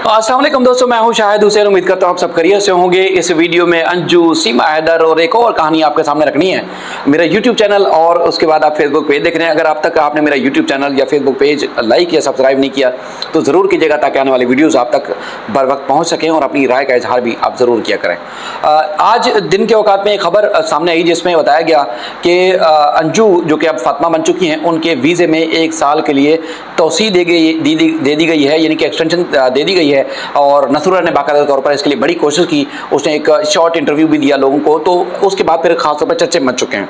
अस्सलाम वालेकुम दोस्तों, मैं हूं शाहिद हुसैन। उम्मीद करता हूं आप सब खैरियत से होंगे। इस वीडियो में अंजू, सीमा हैदर और एक और कहानी आपके सामने रखनी है। मेरा यूट्यूब चैनल और उसके बाद आप फेसबुक पेज देख रहे हैं। अगर आप तक आपने मेरा यूट्यूब चैनल या फेसबुक पेज लाइक या सब्सक्राइब नहीं किया तो ज़रूर कीजिएगा, ताकि आने वाली वीडियोज़ आप तक बर वक्त पहुँच सकें और अपनी राय का इजहार भी आप ज़रूर किया करें। आज दिन के औकात में एक खबर सामने आई जिसमें बताया गया कि अंजू, जो कि अब फातिमा बन चुकी हैं, उनके वीज़े में 1 साल के लिए तौसी दे दी गई है, यानी कि एक्सटेंशन दे दी गई है। और नसरुल्लाह ने बाकायदा तौर पर इसके लिए बड़ी कोशिश की। उसने एक शॉर्ट इंटरव्यू भी दिया लोगों को, तो उसके बाद फिर खासतौर पर चर्चे मच चुके हैं।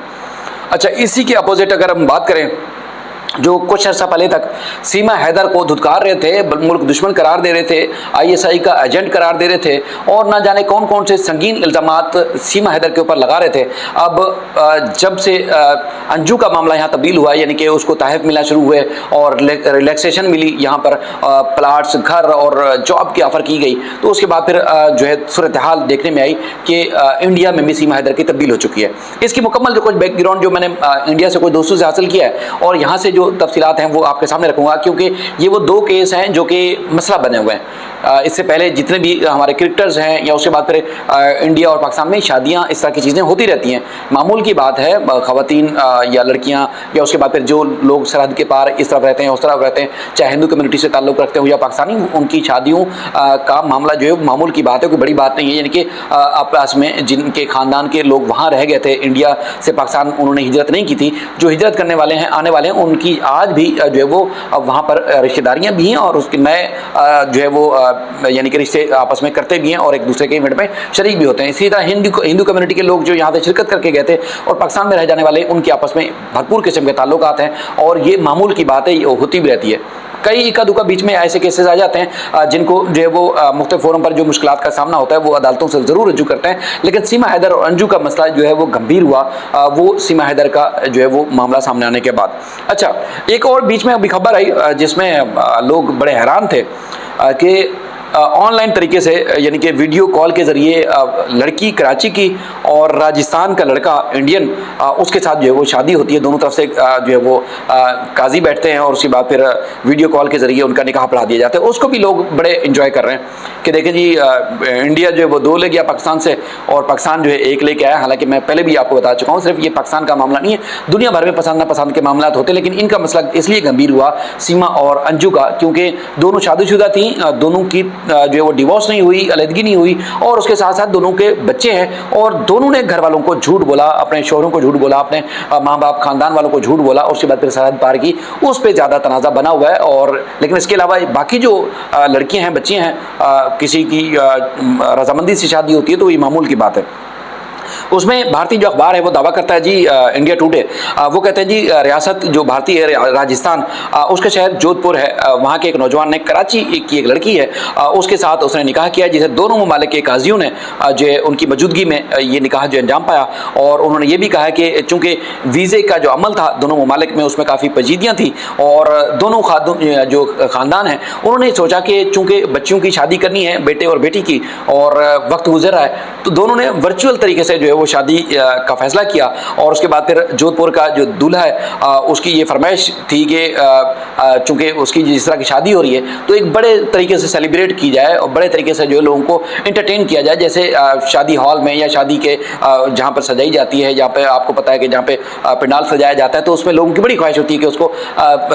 अच्छा, इसी के अपोजिट अगर हम बात करें, जो कुछ अर्सा पहले तक सीमा हैदर को धुतकार रहे थे, मुल्क दुश्मन करार दे रहे थे, ISI का एजेंट करार दे रहे थे और ना जाने कौन कौन से संगीन इल्ज़ामात सीमा हैदर के ऊपर लगा रहे थे, अब जब से अंजू का मामला यहाँ तब्दील हुआ, यानी कि उसको तहफ़ मिलना शुरू हुए और रिलैक्सेशन मिली, यहाँ पर प्लाट्स, घर और जॉब की ऑफ़र की गई, तो उसके बाद फिर जो है सूरत हाल देखने में आई कि इंडिया में भी सीमा हैदर की तब्दील हो चुकी है। इसकी मुकम्मल जो कुछ बैकग्राउंड जो मैंने इंडिया से कुछ दोस्तों से हासिल किया है और यहाँ से जो तफसीलात हैं वो आपके सामने रखूंगा, क्योंकि ये वो 2 केस हैं जो कि मसला बने हुए हैं। इससे पहले जितने भी हमारे क्रिकेटर्स हैं या उसके बाद फिर इंडिया और पाकिस्तान में शादियां, इस तरह की चीज़ें होती रहती हैं, मामूल की बात है। ख़वातीन या लड़कियां या उसके बाद फिर जो लोग सरहद के पार इस तरफ रहते हैं उस तरफ रहते हैं, चाहे हिंदू कम्युनिटी से ताल्लुक़ रखते हो या पाकिस्तानी, उनकी शादियों का मामला जो है मामूल की बात है, कोई बड़ी बात नहीं है। यानी कि आपस में जिनके ख़ानदान के लोग वहाँ रह गए थे, इंडिया से पाकिस्तान उन्होंने हिजरत नहीं की थी, जो हिजरत करने वाले हैं, आने वाले हैं, उनकी आज भी जो है वो वहाँ पर रिश्तेदारियाँ भी हैं और उसके नए जो है वो यानी कि रिश्ते आपस में करते भी हैं और एक दूसरे के इवेंट में शरीक भी होते हैं। इसी तरह हिंदू कम्युनिटी के लोग जो यहाँ से शिरकत करके गए थे और पाकिस्तान में रह जाने वाले, उनके आपस में भरपूर किस्म के ताल्लुकात हैं और ये मामूल की बात है, ये होती भी रहती है। कई इक्का दुक्का बीच में ऐसे केसेस आ जाते हैं जिनको जो है वो मुख्तलिफ फोरम पर जो मुश्किलात का सामना होता है वो अदालतों से ज़रूर रजू करते हैं। लेकिन सीमा हैदर और अंजू का मसला जो है वो गंभीर हुआ, वो सीमा हैदर का जो है वो मामला सामने आने के बाद। अच्छा, एक और बीच में अभी खबर आई जिसमें लोग बड़े हैरान थे कि ऑनलाइन तरीके से, यानी कि वीडियो कॉल के ज़रिए लड़की कराची की और राजस्थान का लड़का इंडियन, उसके साथ जो है वो शादी होती है। दोनों तरफ से जो है वो काजी बैठते हैं और उसके बाद फिर वीडियो कॉल के ज़रिए उनका निकाह पढ़ा दिया जाता है। उसको भी लोग बड़े इंजॉय कर रहे हैं कि देखें जी, इंडिया जो है वो 2 ले गया पाकिस्तान से और पाकिस्तान जो है 1 लेके आया। हालांकि मैं पहले भी आपको बता चुका हूँ, सिर्फ ये पाकिस्तान का मामला नहीं है, दुनिया भर में पसंद नापसंद के मामला होते हैं, लेकिन इनका मसला इसलिए गंभीर हुआ सीमा और अंजू का, क्योंकि दोनों शादीशुदा थी, दोनों की जो है वो डिवोर्स नहीं हुई, अलहदगी नहीं हुई और उसके साथ साथ दोनों के बच्चे हैं और दोनों ने घर वालों को झूठ बोला, अपने शोहरों को झूठ बोला, अपने माँ बाप खानदान वालों को झूठ बोला और उसके बाद फिर सरहद पार की, उस पर ज़्यादा तनाज़ा बना हुआ है। और लेकिन इसके अलावा बाकी जो लड़कियां हैं, बच्चियां हैं, किसी की रजामंदी से शादी होती है तो ये मामूल की बात है। उसमें भारतीय जो अखबार है वो दावा करता है जी, इंडिया टुडे, वो कहते हैं जी रियासत जो भारतीय है राजस्थान, उसका शहर जोधपुर है, वहाँ के एक नौजवान ने, कराची की एक लड़की है, उसके साथ उसने निकाह किया, जिसे दोनों ममालिक के काजियों ने जो उनकी मौजूदगी में ये निकाह जो अंजाम पाया। और उन्होंने ये भी कहा कि चूँकि वीज़े का जो अमल था दोनों ममालिक में, उसमें काफ़ी पेचीदगियाँ थी और दोनों जो ख़ानदान हैं उन्होंने सोचा कि चूँकि बच्चियों की शादी करनी है, बेटे और बेटी की, और वक्त गुजर रहा है, तो दोनों ने वर्चुअल तरीके से जो है वो शादी का फैसला किया। और उसके बाद फिर जोधपुर का जो दूल्हा है उसकी ये फरमाइश थी कि चूँकि उसकी जिस तरह की शादी हो रही है तो एक बड़े तरीके से सेलिब्रेट की जाए और बड़े तरीके से जो लोगों को एंटरटेन किया जाए, जैसे शादी हॉल में या शादी के जहाँ पर सजाई जाती है, जहाँ पे आपको पता है कि जहाँ पे पंडाल सजाया जाता है, तो उसमें लोगों की बड़ी ख्वाहिश होती है कि उसको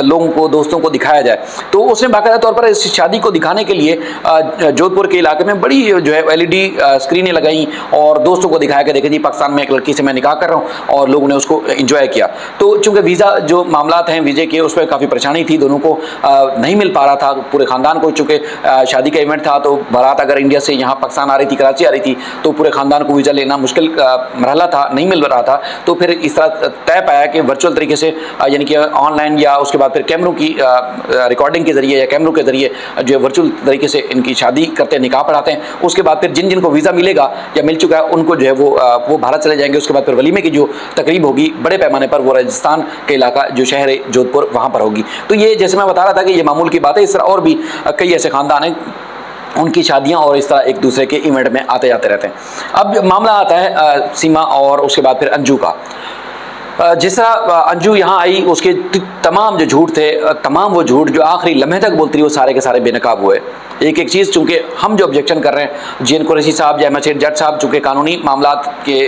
लोगों को, दोस्तों को दिखाया जाए। तो उसने बाकायदा तौर पर इस शादी को दिखाने के लिए जोधपुर के इलाके में बड़ी जो है LED स्क्रीनें लगाई और दोस्तों को दिखाया कि देखें जी, पाकिस्तान में एक लड़की से मैं निकाह कर रहा हूँ, और लोगों ने उसको एंजॉय किया। तो चूंकि वीज़ा जो मामलात हैं वीज़े के, उस पर काफ़ी परेशानी थी, दोनों को नहीं मिल पा रहा था, पूरे ख़ानदान को, चूँकि शादी का इवेंट था तो बारात अगर इंडिया से यहाँ पाकिस्तान आ रही थी, कराची आ रही थी, तो पूरे ख़ानदान को वीज़ा लेना मुश्किल मरहला था, नहीं मिल रहा था। तो फिर इस तरह तय पाया कि वर्चुअल तरीके से, यानी कि ऑनलाइन या उसके बाद फिर कैमरों की रिकॉर्डिंग के ज़रिए या कैमरों के ज़रिए जो है वर्चुअल तरीके से इनकी शादी करते हैं, निकाह पढ़ाते हैं। उसके बाद फिर जिन जिनको वीज़ा मिलेगा या मिल चुका है उनको जो है वो भारत चले जाएंगे। उसके बाद फिर वलीमे की जो तकरीब होगी बड़े पैमाने पर, वो राजस्थान के इलाका जो शहर है जोधपुर, वहाँ पर होगी। तो ये जैसे मैं बता रहा था कि ये मामूल की बात है। इस तरह और भी कई ऐसे ख़ानदान हैं, उनकी शादियां और इस तरह एक दूसरे के इवेंट में आते जाते रहते हैं। अब मामला आता है सीमा और उसके बाद फिर अंजू का। जिस तरह अंजू यहाँ आई, उसके तमाम जो झूठ थे, तमाम वो झूठ जो आखिरी लम्हे तक बोलती रही, वो सारे के सारे बेनकाब हुए। एक एक चीज़, चूँकि हम जो ऑब्जेक्शन कर रहे हैं JN कुरैशी साहब या मजीद जज साहब, चूँकि कानूनी मामला के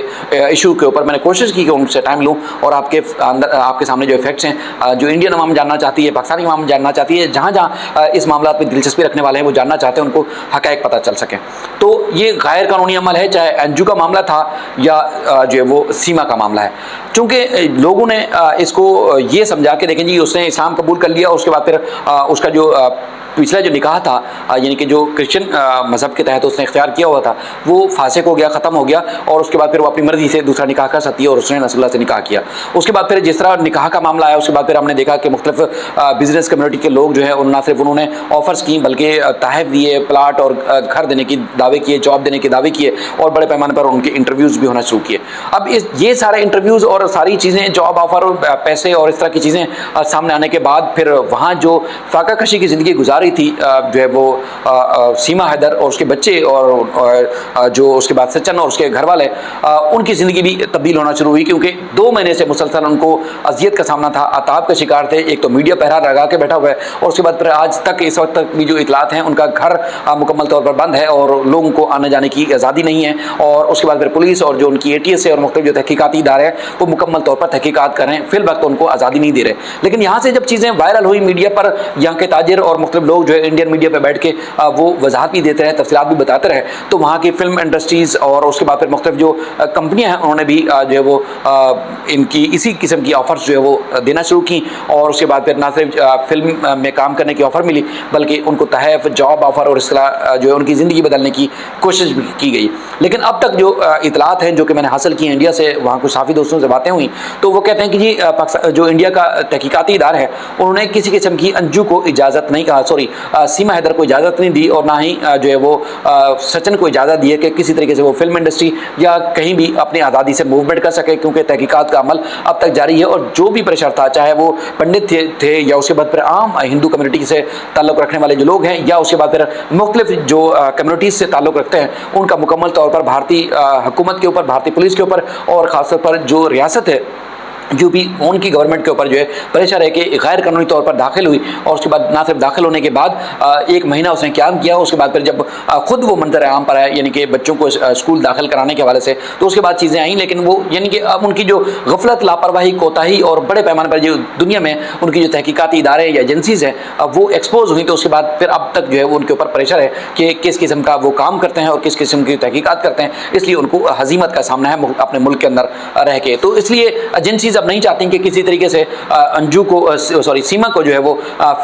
इशू के ऊपर मैंने कोशिश की कि उनसे टाइम लूँ और आपके सामने जो इफेक्ट्स हैं, जो इंडियन अवाम जानना चाहती है, पाकिस्तानी अवाम जानना चाहती है, जहाँ जहाँ इस मामला में दिलचस्पी रखने वाले हैं वो जानना चाहते हैं, उनको हक़ाइक़ पता चल सकें। तो ये गैर कानूनी अमल है, चाहे अंजू का मामला था या जो है वो सीमा का मामला है। चूँकि लोगों ने इसको ये समझा के देखें जी उसने इस्लाम कबूल कर लिया, उसके बाद फिर उसका जो पिछला जो निकाह था, यानी कि जो क्रिश्चियन मज़हब के तहत उसने इख्तियार किया हुआ था, वो फासिक हो गया, ख़त्म हो गया, और उसके बाद फिर वो अपनी मर्ज़ी से दूसरा निकाह कर सकती है, और उसने नसरुल्लाह से निकाह किया। उसके बाद फिर जिस तरह निकाह का मामला आया, उसके बाद फिर हमने देखा कि मुख्तलिफ बिज़नेस कम्युनिटी के लोग जो है ना सिर्फ उन्होंने ऑफ़र्स की, बल्कि तहफ़ दिए, प्लाट और घर देने की दावे किए, जॉब देने के दावे किए, और बड़े पैमाने पर उनके इंटरव्यूज़ भी होना शुरू किए। अब ये सारे इंटरव्यूज़ और सारी चीज़ें, जॉब ऑफ़र, पैसे और इस तरह की चीज़ें सामने आने के बाद फिर वहाँ जो फाका कशी की ज़िंदगी गुजारी थी जो है वो सीमा हैदर और उसके बच्चे और जो उसके बाद सचिन और उसके घर वाले, उनकी ज़िंदगी भी तब्दील होना शुरू हुई, क्योंकि 2 महीने से मुसलसल उनको अजियत का सामना था, अताब का शिकार थे। एक तो मीडिया पहरा लगा के बैठा हुआ है, और उसके बाद फिर आज तक इस वक्त तक भी जो इतलात हैं, उनका घर मुकम्मल तौर पर बंद है और लोगों को आने जाने की आज़ादी नहीं है। और उसके बाद फिर पुलिस और जो उनकी ATS है और मुख्तलिफ जो तहकीकाती इदारे हैं वो मुकम्मल तौर पर तहकीकात कर रहे हैं, फिल वक्त उनको आज़ादी नहीं दे रहे। लेकिन यहाँ से जब चीज़ें वायरल हुई मीडिया पर, यहाँ के ताजिर और मुख्तलिफ लोग जो है इंडियन मीडिया पर बैठ के वो वजाहत भी देते रहे, तफसीलात भी बताते रहे, तो वहाँ की फिल्म इंडस्ट्रीज़ और उसके बाद फिर मुख्तलिफ जो कंपनियाँ हैं उन्होंने भी जो है वो इनकी इसी किस्म की ऑफ़र्स जो है वो देना शुरू की। और उसके बाद फिर ना सिर्फ फिल्म में काम करने की ऑफ़र मिली, बल्कि उनको तहफ़, जॉब ऑफ़र और इस तरह जो है उनकी ज़िंदगी बदलने की कोशिश भी की गई। लेकिन अब तक जो इतलात हैं जो कि मैंने हासिल की इंडिया से, वहाँ कुछ साफ़ी दोस्तों से बातें हुई, तो वो कहते हैं कि जी जो इंडिया का तहकीकाती इदारा है उन्होंने किसी किस्म की अंजू को इजाज़त नहीं कहा, सॉरी सीमा हैदर को इजाज़त नहीं दी, और ना ही जो है वो सचिन को इजाज़त दी है कि किसी तरीके से वो फिल्म इंडस्ट्री या कहीं भी अपनी आज़ादी से मूवमेंट कर सके, क्योंकि तहकीकात का अमल अब तक जारी है। और जो भी प्रेशर था, चाहे वो पंडित थे या उसके बाद फिर आम हिंदू कम्युनिटी से ताल्लुक़ रखने वाले जो लोग हैं, या उसके बाद फिर मुख्तलिफ जो कम्युनिटीज़ से ताल्लुक़ रखते हैं, उनका मुकम्मल तौर पर भारतीय हुकूमत के ऊपर, भारतीय पुलिस के ऊपर और ख़ासतौर पर जो रियासत है यूपी, उनकी गवर्नमेंट के ऊपर जो है प्रेशर है कि गैर कानूनी तौर पर दाखिल हुई, और उसके बाद ना सिर्फ दाखिल होने के बाद 1 महीना उसने क़याम किया। उसके बाद फिर जब ख़ुद वो मंजर आम पर आया, यानी कि बच्चों को स्कूल दाखिल कराने के हवाले से, तो उसके बाद चीज़ें आई। लेकिन वो यानी कि अब उनकी जो गफलत, लापरवाही, कोताही और बड़े पैमाने पर जो दुनिया में उनकी जो तहकीकाती इदारे या एजेंसीज़ हैं अब वो एक्सपोज हुई, तो उसके बाद फिर अब तक जो है वो उनके ऊपर प्रेशर है कि किस किस्म का वो काम करते हैं और किस किस्म की तहकीकात करते हैं, इसलिए उनको हज़ीमत का सामना है अपने मुल्क के अंदर रह के। तो इसलिए एजेंसीज़ अब नहीं चाहती कि किसी तरीके से अंजू को, सॉरी सीमा को जो है वो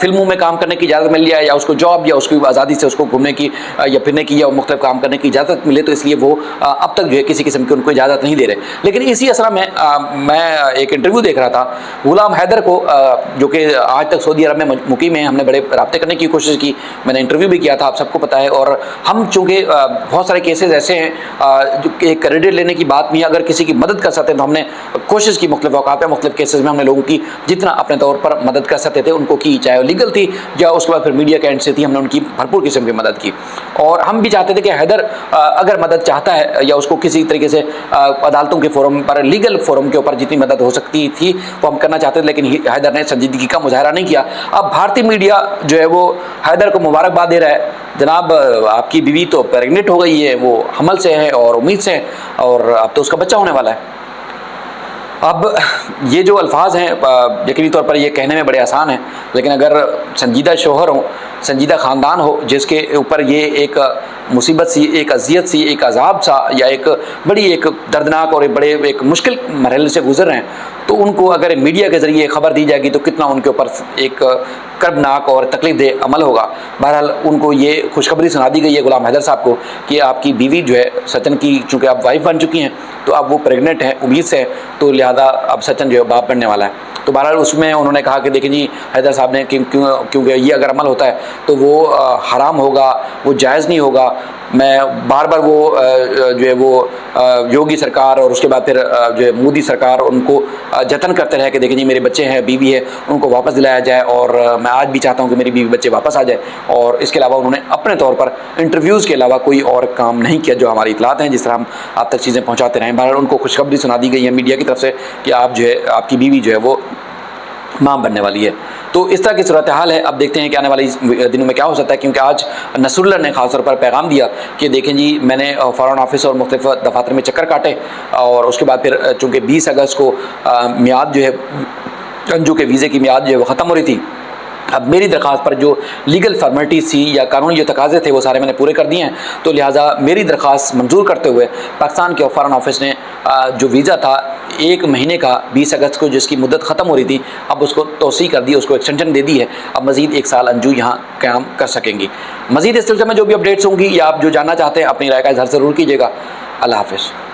फिल्मों में काम करने की इजाज़त मिल जाए, या उसको जॉब या उसकी आज़ादी से उसको घूमने की या फिरने की या मुख्तलिफ काम करने की इजाज़त मिले, तो इसलिए वो अब तक जो है किसी किस्म की उनको इजाज़त नहीं दे रहे। लेकिन इसी असर में मैं एक इंटरव्यू देख रहा था गुलाम हैदर को, जो कि आज तक सऊदी अरब में मुकीम है। हमने बड़े रब्ते करने की कोशिश की, मैंने इंटरव्यू भी किया था, आप सबको पता है। और हम चूँकि बहुत सारे केसेस ऐसे हैं जो एक क्रेडिट लेने की बात नहीं है, अगर किसी की मदद कर सकते हैं तो हमने कोशिश की, मुख्तलिफ औकात पे मुख्तलिफ केसेस में हमने लोगों की जितना अपने तौर पर मदद कर सकते थे उनको की, चाहे वो लीगल थी या उसके बाद फिर मीडिया के एंड से थी, हमने उनकी भरपूर किस्म की मदद की। और हम भी चाहते थे कि हैदर अगर मदद चाहता है या उसको किसी तरीके से अदालतों के फोरम पर, लीगल फोरम के ऊपर जितनी मदद हो सकती थी वो हम करना चाहते थे, लेकिन हैदर ने संजीदगी का मुजाहरा नहीं किया। अब भारतीय मीडिया जो है वो हैदर को मुबारकबाद दे रहा है, जनाब आपकी बीवी तो प्रेगनेंट हो गई है, वो हमल से है और उम्मीद से है, और अब तो उसका बच्चा होने वाला है। अब ये जो अल्फाज हैं यकीनी तौर पर ये कहने में बड़े आसान हैं, लेकिन अगर संजीदा शोहर हो, संजीदा ख़ानदान हो, जिसके ऊपर ये एक मुसीबत सी, एक अजियत सी, एक अजाब सा, या एक बड़ी एक दर्दनाक और एक मुश्किल मरहले से गुजर रहे हैं, तो उनको अगर मीडिया के ज़रिए खबर दी जाएगी तो कितना उनके ऊपर एक कर्बनाक और तकलीफ दे अमल होगा। बहरहाल उनको ये खुशखबरी सुना दी गई है गुलाम हैदर साहब को कि आपकी बीवी जो है सचिन की, चूँकि आप वाइफ बन चुकी हैं, तो अब वो प्रेग्नेंट है उम्मीद से, तो लिहाजा अब सचिन जो है बाप बनने वाला है। तो बहरहाल उसमें उन्होंने कहा कि देखिए जी, हैदर साहब ने क्योंकि ये अगर अमल होता है तो वो हराम होगा, वो जायज़ नहीं होगा। मैं बार बार वो जो है वो योगी सरकार और उसके बाद फिर जो है मोदी सरकार उनको जतन करते रहे कि देखिए जी मेरे बच्चे हैं, बीवी है, उनको वापस दिलाया जाए, और मैं आज भी चाहता हूँ कि मेरी बीवी बच्चे वापस आ जाए। और इसके अलावा उन्होंने अपने तौर पर इंटरव्यूज़ के अलावा कोई और काम नहीं किया। जो हमारी इतलात हैं, जिस तरह हम आप तक चीज़ें पहुँचाते रहें, बहरहाल उनको खुशखबरी सुना दी गई है मीडिया की तरफ से कि आप जो है, आपकी बीवी जो है वो मां बनने वाली है। तो इस तरह की सूरत हाल है। अब देखते हैं कि आने वाले दिनों में क्या हो सकता है, क्योंकि आज नसरुल्लाह ने खासतौर पर पैगाम दिया कि देखें जी, मैंने फ़ॉरेन ऑफिस और मुख्तलिफ दफातर में चक्कर काटे और उसके बाद फिर चूँकि 20 अगस्त को मियाद जो है अंजू के वीज़े की मियाद जो है वो ख़त्म हो रही थी। अब मेरी दरख्वास्त पर जो लीगल फॉर्मेलिटीज़ थी या कानूनी जो तकाज़े थे वो सारे मैंने पूरे कर दिए हैं, तो लिहाजा मेरी दरख्वास्त मंजूर करते हुए पाकिस्तान के फ़ॉरेन ऑफिस ने जो वीज़ा था 1 महीने का 20 अगस्त को जिसकी मुद्दत ख़त्म हो रही थी, अब उसको तोसी कर दी, उसको एक्सटेंशन दे दी है। अब मज़ीद 1 साल अंजू यहाँ क़याम कर सकेंगी। मज़ीद इस सिलसिले में जो भी अपडेट्स होंगी या आप जो जानना चाहते हैं अपनी राय का इज़हार ज़रूर कीजिएगा। अल्लाह हाफ़िज़।